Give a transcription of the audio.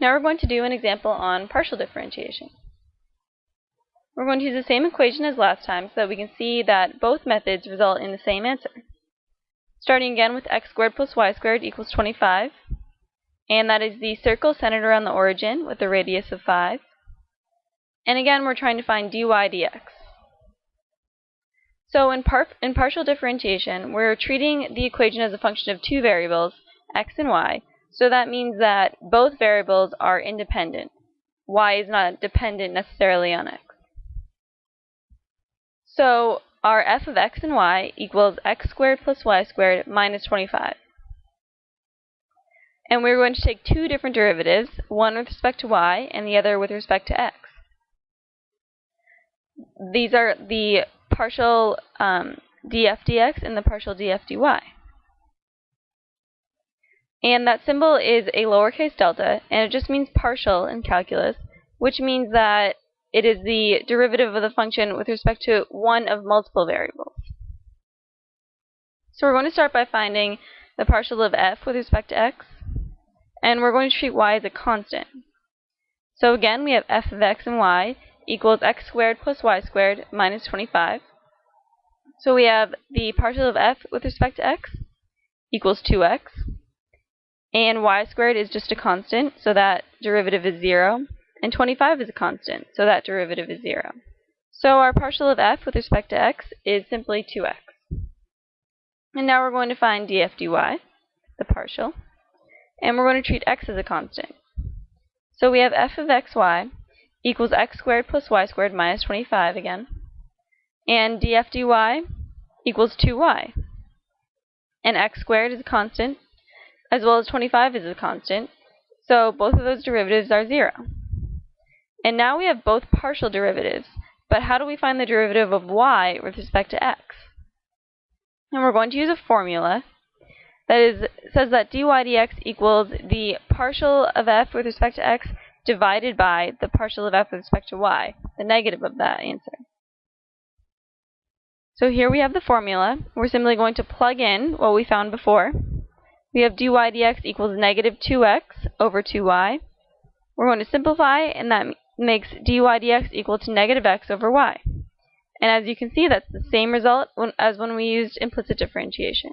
Now we're going to do an example on partial differentiation. We're going to use the same equation as last time so that we can see that both methods result in the same answer. Starting again with x squared plus y squared equals 25, and that is the circle centered around the origin with a radius of 5. And again, we're trying to find dy dx. So in partial differentiation, we're treating the equation as a function of two variables, x and y, so that means that both variables are independent. Y is not dependent necessarily on x. So our f of x and y equals x squared plus y squared minus 25. And we're going to take two different derivatives, one with respect to y and the other with respect to x. These are the partial df dx and the partial df dy. And that symbol is a lowercase delta, and it just means partial in calculus, which means that it is the derivative of the function with respect to one of multiple variables. So we're going to start by finding the partial of f with respect to x, and we're going to treat y as a constant. So again, we have f of x and y equals x squared plus y squared minus 25. So we have the partial of f with respect to x equals 2x, and y squared is just a constant, so that derivative is 0, and 25 is a constant, so that derivative is 0. So our partial of f with respect to x is simply 2x. And now we're going to find df dy, the partial, and we're going to treat x as a constant. So we have f of xy equals x squared plus y squared minus 25 again, and df dy equals 2y. And x squared is a constant, as well as 25 is a constant, so both of those derivatives are 0. And now we have both partial derivatives, but how do we find the derivative of y with respect to x? And we're going to use a formula that says that dy dx equals the partial of f with respect to x divided by the partial of f with respect to y, the negative of that answer. So here we have the formula. We're simply going to plug in what we found before. We have dy dx equals negative 2x over 2y. We're going to simplify, and that makes dy dx equal to negative x over y. And as you can see, that's the same result as when we used implicit differentiation.